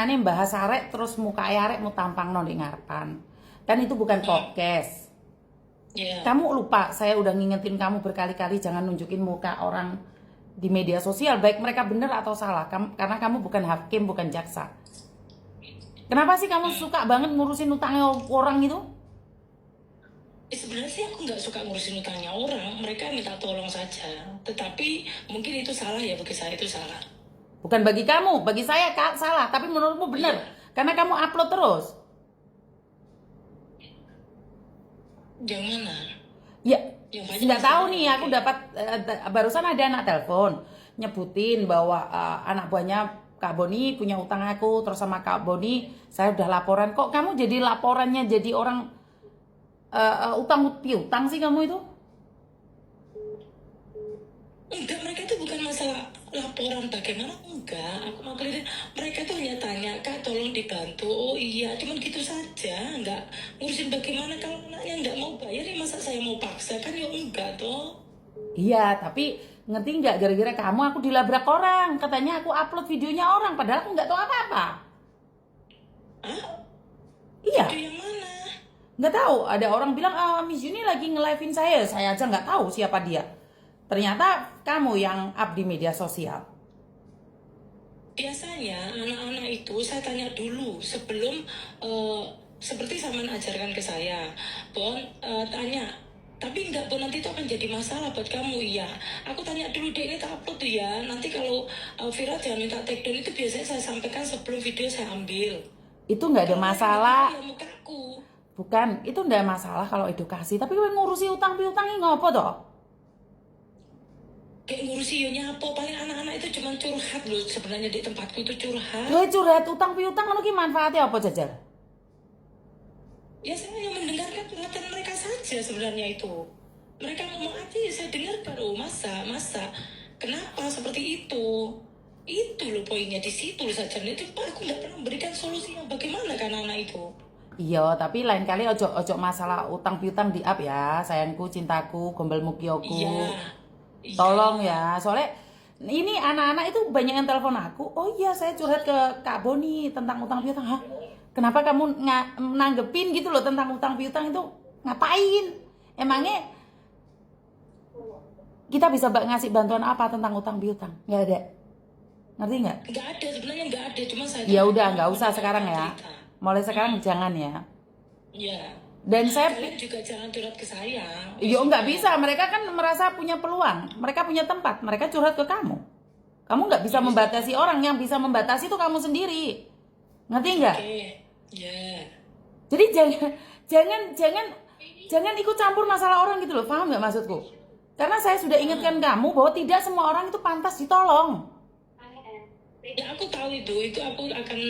senengane bahas arek terus muka arek mau tampang non di ngarepan. Kan itu bukan podcast. Iya. Kamu lupa, saya udah ngingetin kamu berkali-kali jangan nunjukin muka orang di media sosial, baik mereka benar atau salah. Karena kamu bukan hakim, bukan jaksa. Kenapa sih kamu suka banget ngurusin utangnya orang itu? Sebenarnya sih aku nggak suka ngurusin utangnya orang, mereka minta tolong saja. Tetapi mungkin itu salah ya, bagi saya itu salah. Bukan bagi kamu, bagi saya salah, tapi menurutmu benar. Karena kamu upload terus. Yang mana? Ya, Yang banyak nggak tahu masalah. nih, aku dapat barusan ada anak telepon nyebutin bahwa anak buahnya Kak Boni punya utang aku, terus sama Kak Boni saya udah laporan. Kok kamu jadi laporannya jadi orang utang piutang sih kamu itu? Enggak, mereka itu bukan masalah laporan bagaimana, enggak. Aku mau kelirin, mereka itu hanya tanya, Kak tolong dibantu. Oh iya, cuman gitu saja. Enggak ngurusin bagaimana, kalau anaknya enggak mau bayar ya masa saya mau paksa, kan ya enggak toh. Iya, tapi ngerti nggak gara-gara kamu aku dilabrak orang. Katanya aku upload videonya orang, padahal aku nggak tahu apa-apa. Hah? Iya, Itu yang mana? nggak tahu. Ada orang bilang, Miss Yuni lagi nge-live-in saya. Saya aja nggak tahu siapa dia. Ternyata kamu yang up di media sosial. Biasanya anak-anak itu saya tanya dulu sebelum seperti Saman ajarkan ke saya, Bon, tanya. Tapi enggak, Bon, nanti itu akan jadi masalah buat kamu. Iya, aku tanya dulu deh, ini tak upload tuh ya. Nanti kalau viral jangan minta take down, itu biasanya saya sampaikan sebelum video saya ambil. Itu nggak ada masalah. Ya mukaku. Bukan, itu nggak masalah kalau edukasi. Tapi gue ngurusi utang piutang ini ngopo toh? Kayak ngurusi yonya apa, paling anak-anak itu cuma curhat loh, sebenarnya di tempatku itu curhat. Gue curhat utang piutang ngono ki manfaatnya apa jajar? Ya saya hanya mendengarkan curhatan mereka saja sebenarnya itu. Mereka ngomong aja ya saya dengarkan. Oh masa kenapa seperti itu? Itu loh poinnya, di situ loh saja. Itu Pak, aku nggak pernah memberikan solusi yang bagaimana kan anak itu. Iya, tapi lain kali ojo masalah utang piutang di up ya, sayangku, cintaku, gombal mukioku. Iya. Tolong ya, soalnya ini anak-anak itu banyak yang telepon aku. Oh iya, saya curhat ke Kak Boni tentang utang piutang. Hah? Kenapa kamu nanggepin gitu loh tentang utang piutang itu? Ngapain? Emangnya kita bisa ngasih bantuan apa tentang utang piutang? Nggak ada. Ngerti nggak? Nggak ada, sebenarnya nggak ada, cuma saya Ya udah, nggak usah sekarang ya. cerita. Mulai sekarang jangan ya. Iya. Dan saya Kalian juga jangan curhat ke saya. Yo nggak bisa, mereka kan merasa punya peluang, mereka punya tempat, mereka curhat ke kamu. Kamu nggak bisa membatasi orang, yang bisa membatasi itu kamu sendiri, ngerti nggak? Oke. Ya. Jadi jangan ikut campur masalah orang gitu loh, paham nggak maksudku? Karena saya sudah ingatkan kamu bahwa tidak semua orang itu pantas ditolong. Ya aku tahu itu aku akan.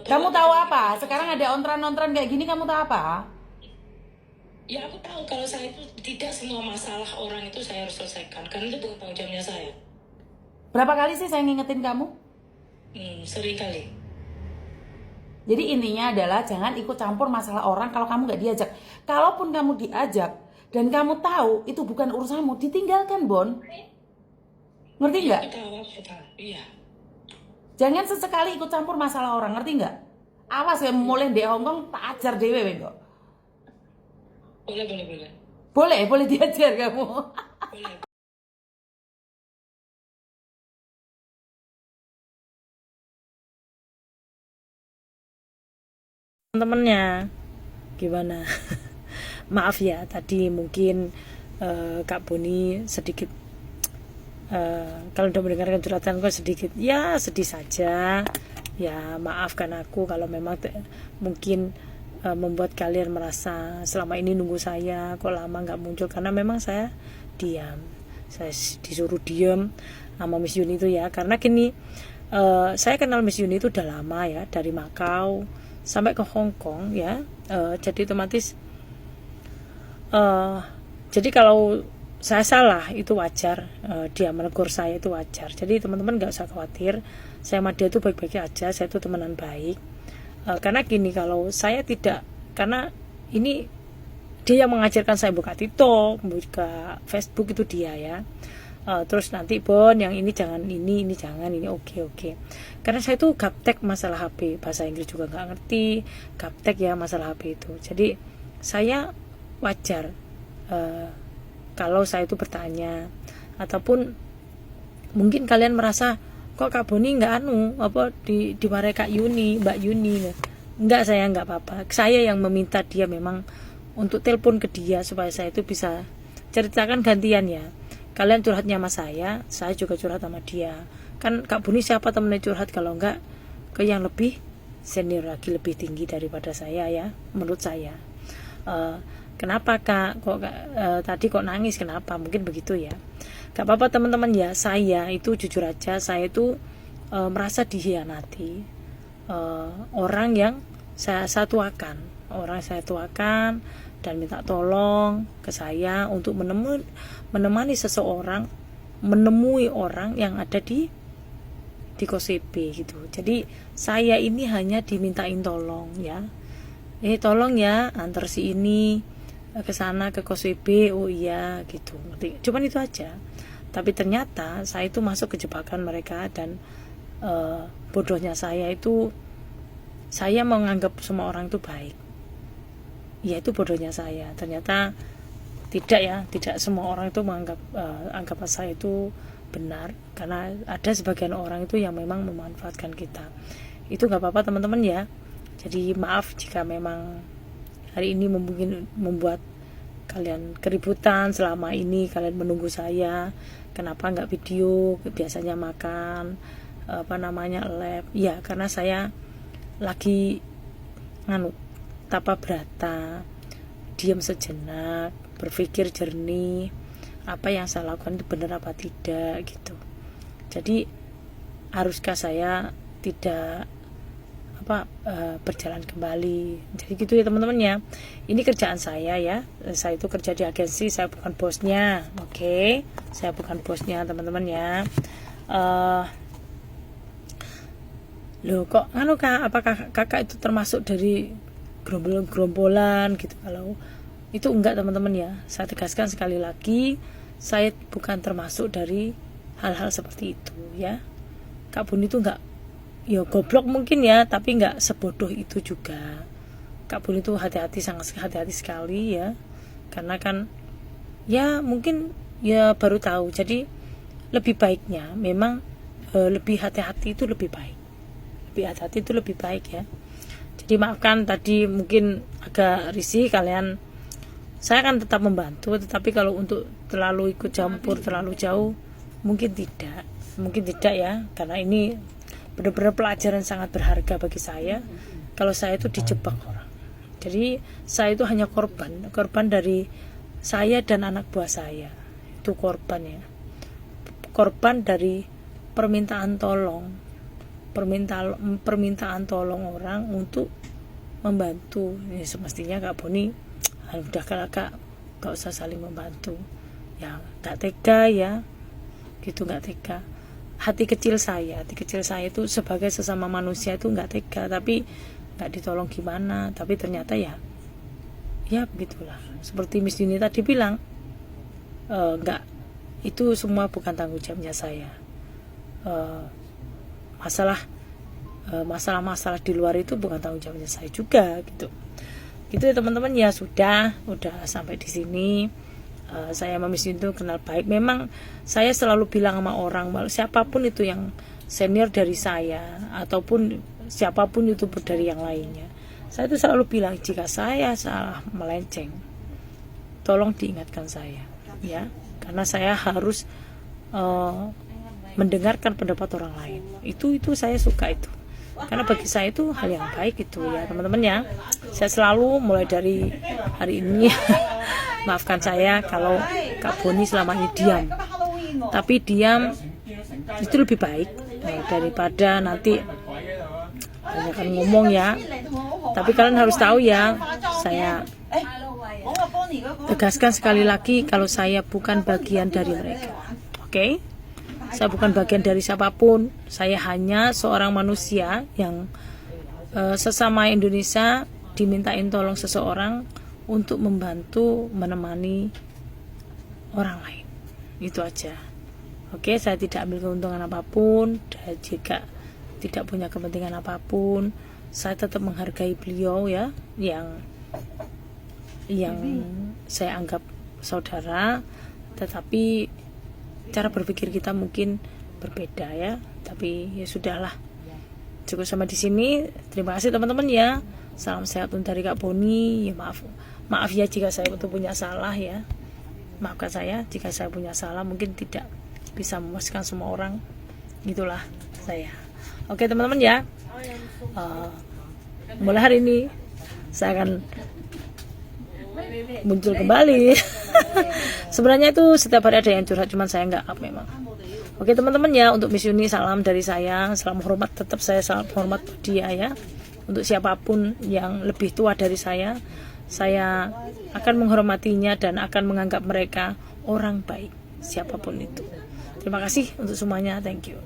Kamu tahu apa? Sekarang ada ontran-ontran kayak gini, kamu tahu apa? Ya aku tahu kalau saya itu tidak semua masalah orang itu saya harus selesaikan, karena itu bukan tanggung jawabnya saya. Berapa kali sih saya ngingetin kamu? Sering kali. Jadi intinya adalah jangan ikut campur masalah orang kalau kamu nggak diajak. Kalaupun kamu diajak dan kamu tahu itu bukan urusanmu, ditinggalkan, Bon. Ngerti nggak? Aku tahu. Iya. Jangan sesekali ikut campur masalah orang, ngerti nggak? Awas ya, mulai di Hongkong tak ajar dewe kok. Boleh. Boleh diajar kamu. Boleh. Temennya gimana? Maaf ya tadi mungkin Kak Boni sedikit kalau udah mendengarkan curhatanku sedikit ya sedih saja ya, maafkan aku kalau memang mungkin membuat kalian merasa selama ini nunggu saya kok lama nggak muncul, karena memang saya diam, saya disuruh diam sama Miss Yuni itu ya, karena gini, saya kenal Miss Yuni itu udah lama ya, dari Makau sampai ke Hong Kong ya, jadi otomatis jadi kalau saya salah itu wajar, dia menegur saya itu wajar, jadi teman-teman nggak usah khawatir, saya sama dia itu baik-baik aja, saya itu temenan baik. Karena gini, kalau saya tidak, karena ini dia yang mengajarkan saya buka TikTok, buka Facebook, itu dia ya. terus nanti Bon yang ini jangan, ini jangan, ini oke. Karena saya itu gaptek masalah HP, bahasa Inggris juga nggak ngerti, gaptek ya masalah HP itu. Jadi saya wajar kalau saya itu bertanya, ataupun mungkin kalian merasa kok Kak Boni nggak dimarahi Kak Yuni, Mbak Yuni. Enggak, saya nggak apa-apa. Saya yang meminta dia memang untuk telepon ke dia supaya saya itu bisa ceritakan gantian ya. Kalian curhatnya sama saya juga curhat sama dia. Kan Kak Boni siapa temennya curhat kalau enggak ke yang lebih senior lagi, lebih tinggi daripada saya ya, menurut saya. Kenapa Kak? Tadi kok nangis? Kenapa? Mungkin begitu ya. Gak apa-apa teman-teman ya. Saya itu jujur aja, saya itu merasa dihianati. Orang yang saya tuakan, dan minta tolong ke saya untuk menemani seseorang menemui orang yang ada di KOSEB gitu. Jadi saya ini hanya dimintain tolong ya. Tolong ya antar si ini ke sana ke KOSEB. Oh iya gitu. Cuman itu aja. Tapi ternyata saya itu masuk ke jebakan mereka, dan bodohnya saya itu, saya menganggap semua orang itu baik. Ya itu bodohnya saya. Ternyata tidak semua orang itu menganggap anggapan saya itu benar, karena ada sebagian orang itu yang memang memanfaatkan kita. Itu nggak apa-apa teman-teman ya. Jadi maaf jika memang hari ini mungkin membuat kalian keributan. Selama ini kalian menunggu saya, kenapa nggak video, biasanya makan lab ya, karena saya lagi tapa brata, diam sejenak, berpikir jernih, apa yang saya lakukan itu benar apa tidak gitu. Jadi haruskah saya tidak berjalan kembali. Jadi gitu ya teman-teman ya. Ini kerjaan saya ya. Saya itu kerja di agensi, saya bukan bosnya. Oke. Saya bukan bosnya teman-teman ya. Loh kok Kak, apakah Kakak itu termasuk dari gerombolan gitu? Kalau itu enggak teman-teman ya. Saya tegaskan sekali lagi, saya bukan termasuk dari hal-hal seperti itu ya. Kak Bun itu enggak, ya goblok mungkin ya, tapi enggak sebodoh itu juga. Kak Bun itu sangat hati-hati sekali ya. Karena kan ya mungkin ya baru tahu. Jadi lebih baiknya memang lebih hati-hati itu lebih baik. Lebih hati-hati itu lebih baik ya. Jadi maafkan tadi mungkin agak risih kalian. Saya akan tetap membantu, tetapi kalau untuk terlalu ikut campur terlalu jauh mungkin tidak ya, karena ini benar-benar pelajaran sangat berharga bagi saya. Kalau saya itu dijebak orang, jadi saya itu hanya korban dari saya dan anak buah saya. Itu korban ya, korban dari permintaan tolong orang untuk membantu. Ini semestinya Kak Boni udah Kak gak usah saling membantu ya, gak tega ya gitu, gak tega. Hati kecil saya itu sebagai sesama manusia itu gak tega, tapi gak ditolong gimana. Tapi ternyata ya begitulah, seperti Miss Yuni tadi bilang, enggak, itu semua bukan tanggung jawabnya saya. Masalah di luar itu bukan tanggung jawabnya saya juga gitu ya teman-teman ya. Sudah sampai di sini. Saya sama Miss Yuni itu kenal baik. Memang saya selalu bilang sama orang, siapapun itu yang senior dari saya ataupun siapapun YouTuber dari yang lainnya, saya itu selalu bilang jika saya salah melenceng, tolong diingatkan saya ya, karena saya harus mendengarkan pendapat orang lain. Itu saya suka itu, karena bagi saya itu hal yang baik itu ya teman-teman ya. Saya selalu mulai dari hari ini maafkan saya kalau Kak Boni selama ini diam, tapi diam itu lebih baik daripada nanti banyak ngomong ya. Tapi kalian harus tahu ya, saya tegaskan sekali lagi kalau saya bukan bagian dari mereka. Oke? Saya bukan bagian dari siapapun. Saya hanya seorang manusia yang sesama Indonesia dimintain tolong seseorang untuk membantu menemani orang lain. Itu aja. Oke, saya tidak ambil keuntungan apapun, dan jika tidak punya kepentingan apapun, saya tetap menghargai beliau ya, yang saya anggap saudara, tetapi cara berpikir kita mungkin berbeda ya. Tapi ya sudahlah, cukup sampai di sini. Terima kasih teman-teman ya. Salam sehat untuk dari Kak Boni. Ya maaf ya jika saya itu punya salah ya. Maafkan saya jika saya punya salah, mungkin tidak bisa memuaskan semua orang. Itulah saya. Oke teman-teman ya. Mulai hari ini saya akan muncul kembali. Sebenarnya itu setiap hari ada yang curhat, cuman saya nggak up memang. Oke teman-teman ya, untuk Miss Yuni salam dari saya, salam hormat, tetap saya salam hormat dia ya. Untuk siapapun yang lebih tua dari saya akan menghormatinya dan akan menganggap mereka orang baik, siapapun itu. Terima kasih untuk semuanya, thank you.